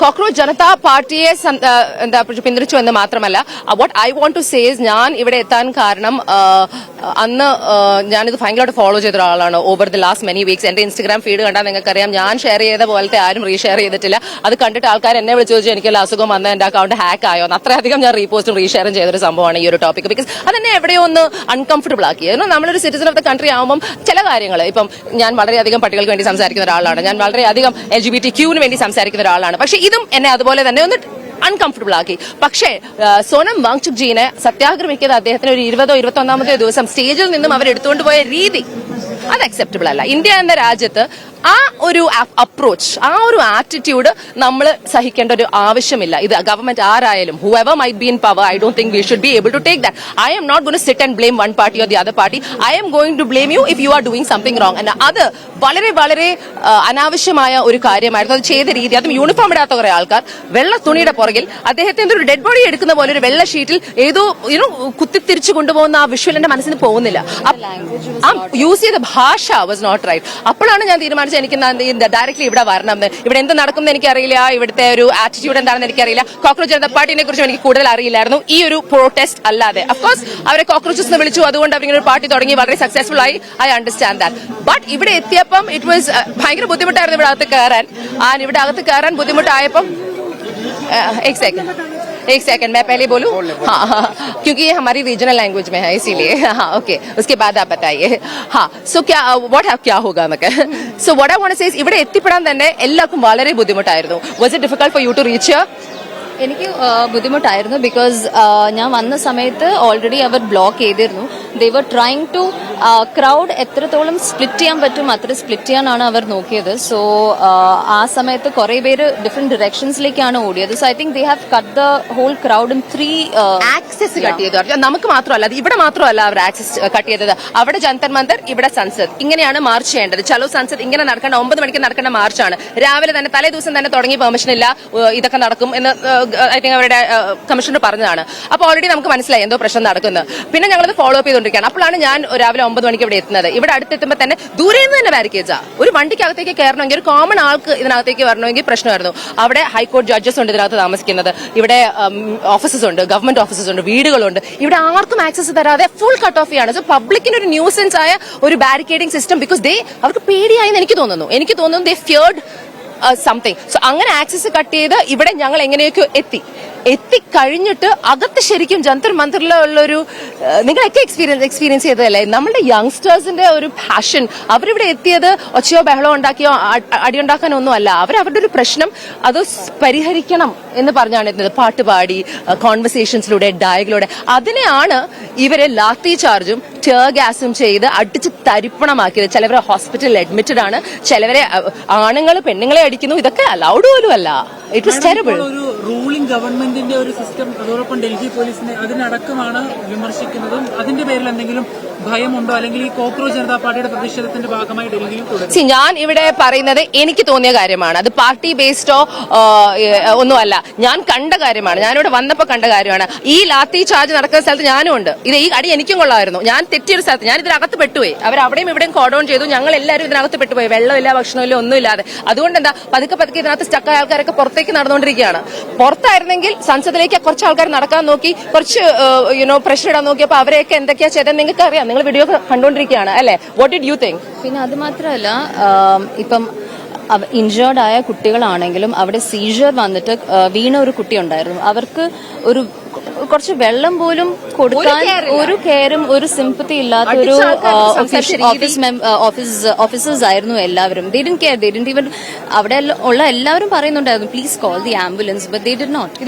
Cockroach Janata പാർട്ടിയെ പിന്തുണച്ചു എന്ന് മാത്രമല്ല, what I want to say is, ഞാൻ ഇവിടെ എത്താൻ കാരണം അന്ന് ഞാനിത് ഭയങ്കരമായിട്ട് ഫോളോ ചെയ്ത ഒരാളാണ് over the last many weeks. എന്റെ ഇൻസ്റ്റഗ്രാം ഫീഡ് കണ്ടാൽ നിങ്ങൾക്കറിയാം, ഞാൻ ഷെയർ ചെയ്ത പോലത്തെ ആരും റീഷെയർ ചെയ്തിട്ടില്ല. അത് കണ്ടിട്ട് ആൾക്കാർ എന്നെ വിളിച്ചു ചോദിച്ചു എനിക്കുള്ള അസുഖം വന്ന് എന്റെ അക്കൗണ്ട് ഹാക്ക് ആയോ എന്ന്. അത്രയധികം ഞാൻ റീപോസ്റ്റും റീഷെയറും ചെയ്തൊരു സംഭവമാണ് ഈ ഒരു ടോപ്പിക്. ബിക്കോസ് അതെന്നെ എവിടെയോ ഒന്ന് അൺകംഫർട്ടബിൾ ആക്കി. നമ്മളൊരു സിറ്റിസൺ ഓഫ് ദ കൺട്രി ആകുമ്പോൾ ചില കാര്യങ്ങൾ, ഇപ്പം ഞാൻ വളരെയധികം പട്ടികൾക്ക് വേണ്ടി സംസാരിക്കുന്ന ഒരാളാണ്, ഞാൻ വളരെയധികം LGBTQ വേണ്ടി സംസാരിക്കുന്ന ഒരാളാണ്. പക്ഷെ ഇതും എന്നെ അതുപോലെ തന്നെ ഒന്ന് അൺകംഫർട്ടബിൾ ആക്കി. പക്ഷേ സോനം വാങ്ചുക് ജീനെ സത്യാഗ്രഹിക്കുന്നത് അദ്ദേഹത്തിന് ഒരു 20ഓ 21ാമത്തെ ദിവസം സ്റ്റേജിൽ നിന്നും അവരെടുത്തുകൊണ്ട് പോയ രീതി അത് അക്സെപ്റ്റബിൾ അല്ല. ഇന്ത്യ എന്ന രാജ്യത്ത് ആ ഒരു അപ്രോച്ച്, ആ ഒരു ആറ്റിറ്റ്യൂഡ് നമ്മൾ സഹിക്കേണ്ട ഒരു ആവശ്യമില്ല. ഇത് ഗവൺമെന്റ് ആരായാലും, whoever might be in power, I don't think we should be able to take that. I am not going to sit and blame one party or the other party. I am going to blame you if you are doing something wrong. And അത് വളരെ വളരെ അനാവശ്യമായ ഒരു കാര്യമായിരുന്നു. അത് ചെയ്ത രീതി, അതും യൂണിഫോം ഇടാത്ത കുറെ ആൾക്കാർ വെള്ള തുണിയുടെ പുറകിൽ അദ്ദേഹത്തിന്റെ ഒരു ഡെഡ് ബോഡി എടുക്കുന്ന പോലെ ഒരു വെള്ള ഷീറ്റിൽ ഏതോ കുത്തിത്തിരിച്ചു കൊണ്ടുപോകുന്ന ആ വിഷ്വൽ എന്റെ മനസ്സിന് പോകുന്നില്ല. യൂസ് ചെയ്ത ഭാഷ വാസ് നോട്ട് റൈറ്റ്. അപ്പോഴാണ് ഞാൻ തീരുമാനിച്ചത് എനിക്ക് ഡയറക്ട്ലി ഇവിടെ വരണം. ഇവിടെ എന്ത് നടക്കുമെന്ന് എനിക്കറിയില്ല, ഇവിടുത്തെ ഒരു ആറ്റിറ്റ്യൂഡ് എന്താണെന്ന് എനിക്കറിയില്ല. കോക്രോച്ച് ജനതാ പാർട്ടിനെ കുറിച്ച് എനിക്ക് കൂടുതൽ അറിയില്ലായിരുന്നു ഈ ഒരു പ്രൊട്ടസ്റ്റ് അല്ലാതെ. അഫ്കോഴ്സ് അവരെ കോക്രോച്ചസ് വിളിച്ചു, അതുകൊണ്ട് അവരിങ്ങനെ ഒരു പാർട്ടി തുടങ്ങി, വളരെ സക്സസ്ഫുൾ ആയി. I understand that. ബട്ട് ഇവിടെ എത്തിയപ്പം ഇറ്റ് വാസ് ഭയങ്കര ബുദ്ധിമുട്ടായിരുന്നു ഇവിടെ അകത്ത് കയറാൻ. ഇവിടെ അകത്ത് കയറാൻ ബുദ്ധിമുട്ടായപ്പം एक सेकंड मैं पहले बोलूं? हाँ, क्योंकि ये हमारी रीजनल लैंग्वेज में है इसीलिए. हाँ, ओके, उसके बाद आप बताइए. हाँ, सो क्या होगा എന്നൊക്കെ. So what I want to say is, ഇവിടെ എത്തിപ്പെടാൻ തന്നെ എല്ലാവർക്കും വളരെ ബുദ്ധിമുട്ടായിരുന്നു. Was it difficult for you to reach here? എനിക്ക് ബുദ്ധിമുട്ടായിരുന്നു. ബിക്കോസ് ഞാൻ വന്ന സമയത്ത് ഓൾറെഡി അവർ ബ്ലോക്ക് ചെയ്തിരുന്നു. ദേ വർ ട്രൈങ് ടു ക്രൗഡ് എത്രത്തോളം സ്പ്ലിറ്റ് ചെയ്യാൻ പറ്റും അത്ര സ്പ്ലിറ്റ് ചെയ്യാനാണ് അവർ നോക്കിയത്. സോ ആ സമയത്ത് കുറെ പേര് ഡിഫറെന്റ് ഡിറക്ഷൻസിലേക്കാണ് ഓടിയത്. So I think they have cut the whole crowd in 3 access cut ചെയ്തു. നമുക്ക് മാത്രമല്ല, അത് ഇവിടെ മാത്രമല്ല അവർ ആക്സസ് കട്ട് ചെയ്തത്. അവിടെ ജന്തർ മന്ദർ, ഇവിടെ സൻസദ്, ഇങ്ങനെയാണ് മാർച്ച് ചെയ്യേണ്ടത്. ചലോ സൻസദ് ഇങ്ങനെ നടക്കേണ്ട 9 മണിക്ക് നടക്കേണ്ട മാർച്ചാണ്. രാവിലെ തന്നെ തലേ ദിവസം തന്നെ തുടങ്ങി പെർമിഷൻ ഇല്ല, ഇതൊക്കെ നടക്കും എന്ന് ഐ തിങ്ക് അവരുടെ കമ്മീഷണർ പറഞ്ഞതാണ്. അപ്പോൾ ഓൾറെഡി നമുക്ക് മനസ്സിലായി എന്തോ പ്രശ്നം നടക്കുന്നത്. പിന്നെ ഞങ്ങളത് ഫോളോ അപ്പ് ചെയ്തുകൊണ്ടിരിക്കുകയാണ്. അപ്പോഴാണ് ഞാൻ രാവിലെ 9 മണിക്ക് ഇവിടെ എത്തുന്നത്. ഇവിടെ അടുത്തെത്തുമ്പോൾ തന്നെ ദൂരെ നിന്ന് തന്നെ ബാരിക്കേഡ്സാ. ഒരു വണ്ടിക്കകത്തേക്ക് കയറണമെങ്കിൽ, ഒരു കോമൺ ആൾക്ക് ഇതിനകത്തേക്ക് വരണമെങ്കിൽ പ്രശ്നമായിരുന്നു. അവിടെ ഹൈക്കോടതി ജഡ്ജസ് ഉണ്ട് ഇതിനകത്ത് താമസിക്കുന്നത്, ഇവിടെ ഓഫീസസ് ഉണ്ട്, ഗവൺമെന്റ് ഓഫീസസ് ഉണ്ട്, വീടുകളുണ്ട്. ഇവിടെ ആർക്കും ആക്സസ് തരാതെ ഫുൾ കട്ട് ഓഫ് ചെയ്യാണ്. സോ പബ്ലിക്കിന് ഒരു ന്യൂസൻസ് ആയ ഒരു ബാരിക്കേഡിംഗ് സിസ്റ്റം. ബിക്കോസ് അവർക്ക് പേടിയായി എന്ന് എനിക്ക് തോന്നുന്നു. ദേ ഫിയർഡ് സംതിങ്. സോ അങ്ങനെ ആക്സസ് കട്ട് ചെയ്ത് ഇവിടെ ഞങ്ങൾ എങ്ങനെയൊക്കെ എത്തിക്കഴിഞ്ഞിട്ട് അകത്ത് ശരിക്കും ജന്തർ മന്ദിറിലുള്ളൊരു, നിങ്ങളൊക്കെ എക്സ്പീരിയൻസ് ചെയ്തതല്ലേ, നമ്മളുടെ യങ്സ്റ്റേഴ്സിന്റെ ഒരു പാഷൻ. അവരിവിടെ എത്തിയത് ഒച്ചയോ ബഹളോ ഉണ്ടാക്കിയോ അടിയുണ്ടാക്കാനോ ഒന്നും അല്ല. അവരുടെ ഒരു പ്രശ്നം അത് പരിഹരിക്കണം എന്ന് പറഞ്ഞാണ് എത്തുന്നത്. പാട്ടുപാടി, കോൺവെർസേഷൻസിലൂടെ, ഡയലോഗിലൂടെ. അതിനെയാണ് ഇവരെ ലാത്തി ചാർജും ടിയർ ഗ്യാസും ചെയ്ത് അടിച്ച് തരിപ്പണമാക്കിയത്. ചിലവരെ ഹോസ്പിറ്റലിൽ അഡ്മിറ്റഡ് ആണ്, ചിലവരെ ആണുങ്ങൾ പെണ്ണുങ്ങളെ അടിക്കുന്നു. ഇതൊക്കെ അലൗഡ് പോലും അല്ല. It was terrible. ഒരു റൂളിംഗ് ഗവൺമെന്റിന്റെ ഒരു സിസ്റ്റം, അതോടൊപ്പം ഡൽഹി പോലീസിനെ അതിനടക്കമാണ് വിമർശിക്കുന്നതും. അതിന്റെ പേരിൽ എന്തെങ്കിലും ഭയമുണ്ടോ, അല്ലെങ്കിൽ ഈ കോക്രോച്ച് ജനതാ പാർട്ടിയുടെ പ്രതിഷേധത്തിന്റെ ഭാഗമായി ഡൽഹിയിൽ തുടരും? ഞാൻ ഇവിടെ പറയുന്നത് എനിക്ക് തോന്നിയ കാര്യമാണ്. അത് പാർട്ടി ബേസ്ഡോ ഒന്നുമല്ല, ഞാൻ കണ്ട കാര്യമാണ്. ഞാനിവിടെ വന്നപ്പോൾ കണ്ട കാര്യമാണ്. ഈ ലാത്തി ചാർജ് നടക്കുന്ന സ്ഥലത്ത് ഞാനും ഉണ്ട്. ഈ അടി എനിക്കും കൊള്ളായിരുന്നു. ഞാൻ തെറ്റിയൊരു സ്ഥലത്ത്, ഞാൻ ഇതിനകത്ത് പെട്ടുപോയി. അവരവിടെയും ഇവിടെയും കോഡൌൺ ചെയ്തു. ഞങ്ങൾ എല്ലാവരും ഇതിനകത്ത് പെട്ടുപോയി. വെള്ളമില്ല, ഭക്ഷണമില്ല, ഒന്നുമില്ലാതെ. അതുകൊണ്ട് എന്താ, പതുക്കെ ഇതിനകത്ത് സ്റ്റക്കായ ആൾക്കാരൊക്കെ പുറത്തേക്ക് നടന്നുകൊണ്ടിരിക്കുകയാണ്. പുറത്തായിരുന്നെങ്കിൽ സംസദിലേക്ക് കുറച്ച് ആൾക്കാർ നടക്കാൻ നോക്കി, കുറച്ച് പ്രഷർ ഇടാൻ നോക്കിയപ്പോൾ അവരെയൊക്കെ എന്തൊക്കെയാ ചെയ്തത് നിങ്ങൾക്ക് അറിയാം. നിങ്ങൾ വീഡിയോ കണ്ടുകൊണ്ടിരിക്കുകയാണ് അല്ലെ? What did you think? പിന്നെ അത് മാത്രമല്ല, ഇപ്പം ഇൻജേർഡ് ആയ കുട്ടികളാണെങ്കിലും അവിടെ സീജർ വന്നിട്ട് വീണ ഒരു കുട്ടി ഉണ്ടായിരുന്നു. അവർക്ക് ഒരു കുറച്ച് വെള്ളം പോലും കൊടുക്കാൻ ഒരു കെയറും ഒരു സിമ്പത്തി ഇല്ലാത്ത ഒരു ഓഫീസേഴ്സ് ആയിരുന്നു എല്ലാവരും. They didn't care. They didn't even, അവിടെ ഉള്ള എല്ലാവരും പറയുന്നുണ്ടായിരുന്നു please call the ambulance, but they did not.